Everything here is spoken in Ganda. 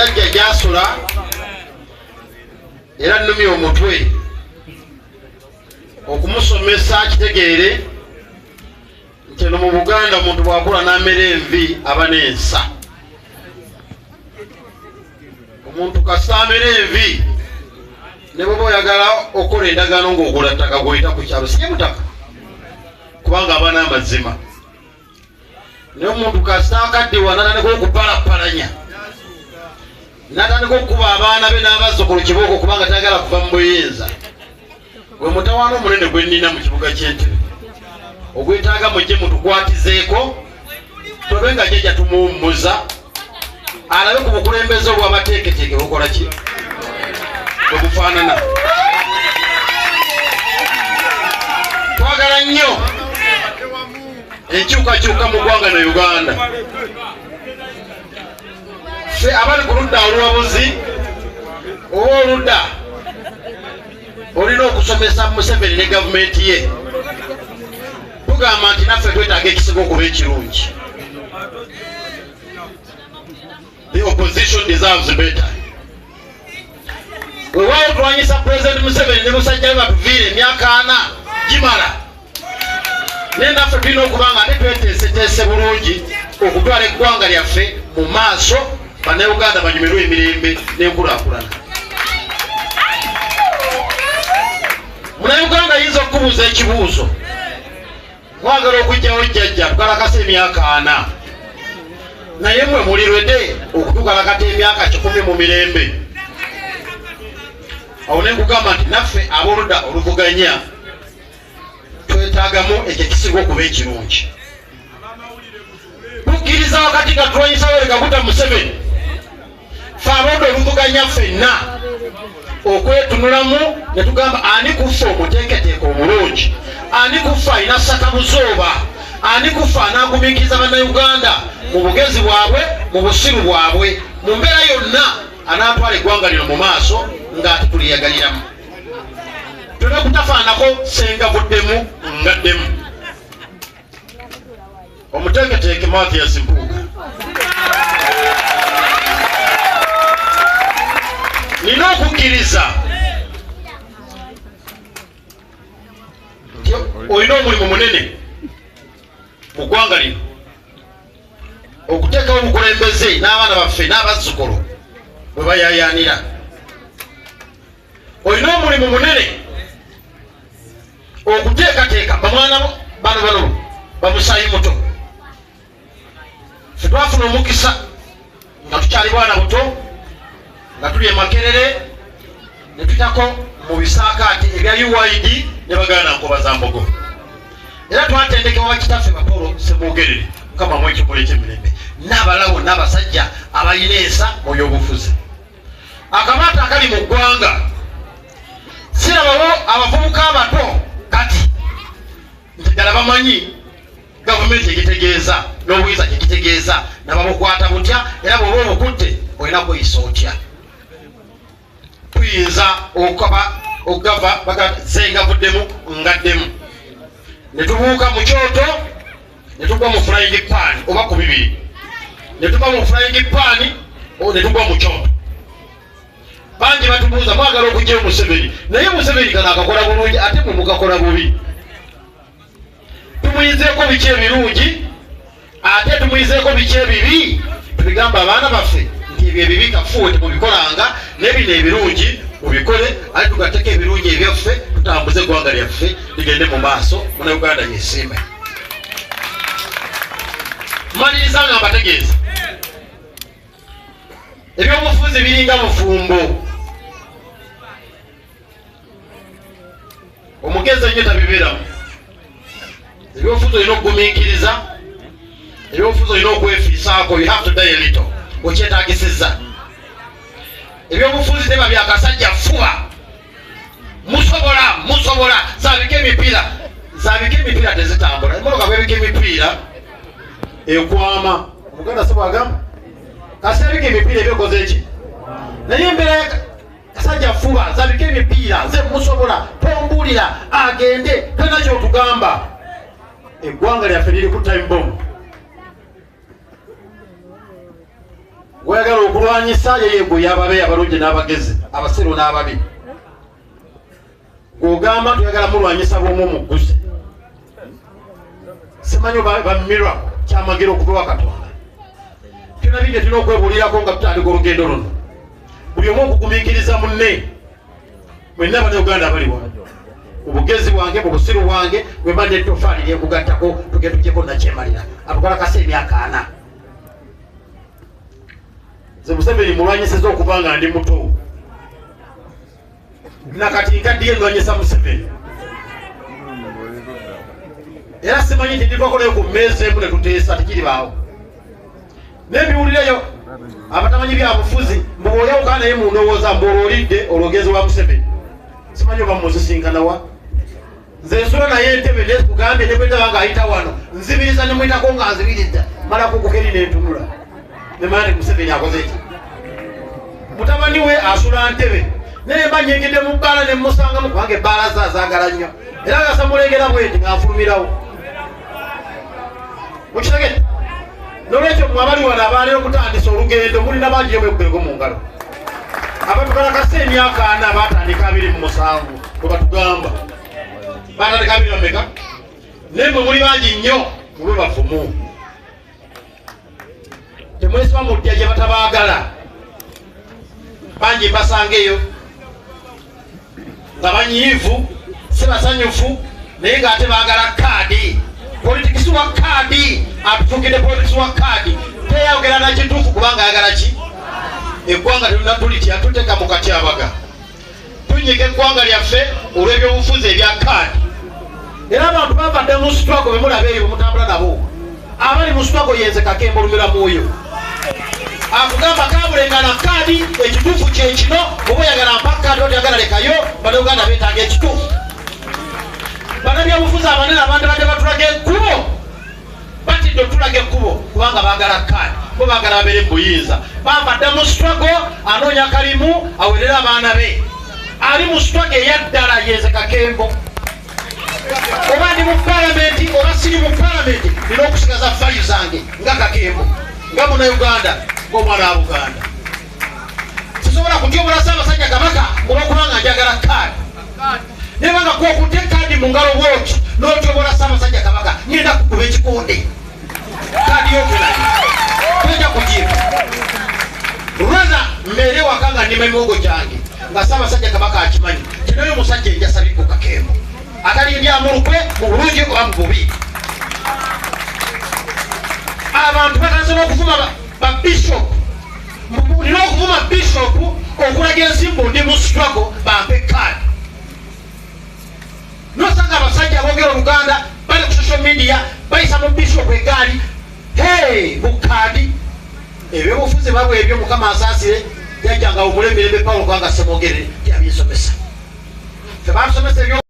jajja jasula era nnumi omutwe okumusomesa kitegeere nti no mu Buganda omuntu bwakula n'amera envi aba n'ensa. Omuntu kasamera envi ne bw'oba oyagala okola endagaano ng'ogula ttaka gw'oyita ku kyalo siye mutaka kubanga aba n'amazima. Naye omuntu kasita akaddiwa n'atandika okupalapalanya n'atandika okukuba abaana be n'abazzukulu kibooko kubanga tayagala kuva mu buyinza, gwe mutawaana omunene gwe nnina mu kibuga ky'Entebbe ogwetaaga mujje mutukwatizeeko tobe nga jjajja tumuwummuza alabe ku bukulembeze obw'amateeketeeke bukola ki bwe bufaanana. Twagala nnyo enkyukakyuka mu ggwanga na Uganda. Ffe abali ku ludda olwabuzi oba oludda olina okusomesa Museveni ne gavumenti ye, tugamba nti naffe twetaaga ekisigo okuba ekirungi. The opposition deserves better. Weewaawo tulwanyisa President Museveni ne musajja we batuviire emyaka 4 gimala, naye naffe tulina okuba nga ate tweteeseteese bulungi okutwala eggwanga lyaffe mu maaso, bannayuganda banyumirwe emirembe n'enkulaakulana. Munnayuganda ayinza okubuuza ekibuuzo, mwagala okugyawo jjajja tukalakasa emyaka 4 naye mmwe mulirwedde okutukalakata emyaka 10 mu mirembe. Awo ne nkugamba nti naffe ab'oludda oluvuganya twetaagamu ekyo ekisigo okuba ekirungi. Tukkiriza wakati nga tulwanyisa Yoweri Kaguta Museveni, ffe ab'oludda oluvuganya ffenna okwetunulamu ne tugamba ani kuffe omuteeketeeke omulungi, ani kuffe alina ssakabuzooba, ani kuffe anaagumiikiriza bannayuganda mu bugezi bwabwe, mu busiru bwabwe, mu mbeera yonna anaatwala eggwanga lino mu maaso ng'ate tuliyagaliramu. Tulina kutafaanako sengavuddemu ngaddemu. Omuteeketeeke Mathias Mpuuga, nina okukkiriza nti olina omulimu munene mu ggwanga lino okuteekawo obukulembeze n'abaana baffe n'abazzukulu bwe bayayaanira. Olina omulimu munene okuteekateeka bamwana bano bamusaayi muto. Ffe twafuna omukisa nga tukyali bwana buto nga tuli e Makerere ne tutako mu bisaakaati ebya UID ne bagana Nkoba za Mbogo, era twatendekebwa bakitaffe Paul Ssemwogerere Mukama mu ekikolo eky'emirembe n'abalawo n'abasajja abalina ensa mu by'obufuzi. Akabaata akali mu ggwanga sirabawo abavubuka abato kati nti ddala bamanyi gavumenti ekitegeeza n'obuyinza kyekitegeeza nababukwata butya era bw'oba obukutte olina kweyisa otya. Tuyinza okugava zengavuddemu ngaddemu ne tubuuka mu kyoto ne tugwa mu flying pan oba ku bibiri, ne tuva mu flying pan ne tugwa mu kyoto. Bangi batubuuza mwagala okugyayo Museveni, naye Museveni kano akakola bulungi ate mwe mukakola bubi. Tumuyizeeko biki ebirungi ate tumuyizeeko biki ebibi, tubigamba abaana baffe nti ebyo ebibi kafuwe temubikolanga n'ebino ebirungi mubikole, ate tugatteko ebirungi ebyaffe tutambuze eggwanga lyaffe ligende mu maaso, Munnayuganda yeesiime. Maliriza nga mbategeeza ebyobufuzi biringa bufumbo. Omugezi ennyo tabibeeramu. Ebyobufuzi olina okugumiikiriza, ebyobufuzi olina okwefiisaako, you have to die a little, okyetaagisizza. Ebyobufuzi teba byakasajja fuba, musobola zaabika emipiira tezitambula. Emmotoka bwebika emipiira ekwama, Omuganda si bwagamba kasi abika emipiira ebyokoze eki, naye embeera kasajja fuba zabika emipiira ze musobola tombulira agende tena kyotugamba. Eggwanga lyaffe liri ku time bomb. Wayagala okulwa mulwanyisa yego yababe abalungi n'abagezi abasiru n'ababi ogamba tuyagala mulwanyisa bwomu muguzi simanyi bamirwa kyamagiro okuva Katonda tuna binge tulina okwebulirako nga tutandika olugendo luno buli omu okugumiikiriza munne mwenna bannayuganda abaliwa obugezi bwange mu busiru bwange bwe mba n'ettofaali lyekugattako tugetugyeko nakyemalira atukola kasa emyaka 4 nze Museveni mulwanyisiza okuba nga ndi muto nakati nkaddiye ndwanyisa Museveni era simanyi nti nditwakoleyo ku mmeeza emu ne tuteesa tikiri baawo n'ebiwulireyo abatamanyi bya bufuzi mbwoyawukana naye mu ndowooza mbwololidde olwogezi wa Museveni simanyi oba muzisinkanawa nze nsula naye entebe nekugambye ne bwendaba ng'ayita wano nzibiriza ne mwitako nga nzibiriza mala kugukeri n'entunula ne mala ne Museveni akoze eki mutabani we asula ntebe naye mba nyengedde mu bbaala ne musangamu kubanga ebbaala zazaagala nnyo era nga samulengera bwenti nga nfulumirawo mukitegete nolwekyo mwabali wano abaali okutandisa olugendo mulina bangi yomwegguleko mu ngalo abatukalakasa emyaka 4 batandika 27 bwe batugamba batandika 2 naye mwe muli bangi nnyo mube bafumu temwesiba mudya gye batabaagala bangi mbasangeyo nga banyiivu si basanyufu naye ng'ate baagala kaadi politikisi wa kaadi atufuukidde politikisi wa kaadi teyayogera na kituufu kubanga ayagala ki eggwanga tulina tulitya tuteeka mu katyabaga tunyiga eggwanga lyaffe olw'ebyobufuzi ebya kaadi era abantu bavadde mu struggle bwe mulaba eyo bwemutambula nabo abali mu struggle yenze Kakembo olumira mwoyo akugamba kabulengana kaadi ekituufu kyekino oba oyagala mpa kaadi otyagala lekayo bannayuganda beetaaga ekituufu bannabyabufuzi abanene abantu badde batulaga ekkubo batidde otulaga ekkubo kubanga baagala kaadi bo baagala babeere mu buyinza bavadde mu struggle anoonya kalimu awerera abaana be ali mu struggle eyaddala yenze Kakembo oba ndi mu palamenti oba siri mu palamenti nina okusigaza vayu zange nga Kakembo nga munnayuganda ng'omwana wa Buganda sisobola kutyobola Ssaabasajja Kabaka olw'okubanga njagala kaadi nebanga kwokutte kaadi mu ngalo bwoti n'otyobola Ssaabasajja Kabaka ngenda kukuba ekikonde kaadi yokelayo tojja kugiba lwaza mbeere waka nga nnima emwogo kyange nga Ssaabasajja Kabaka akimanyi kinoyo omusajja enjasabiko Kakembo atalindyamu lukwe mu bulungi oba mu bubi abantu batanze n'okuvuma babishopu nina okuvuma bishopu okulaga ensimbu ndi mu struggle bampe kaadi nosanga abasajja aboogera Oluganda bali ku social media bayisa mu bishopu egaali bukaadi ebyobufuzi babwe ebyo Mukama asaasire yajjanga omulemberembe Pawulo kubanga semwogere tyabinsomesa febasomesa ebyo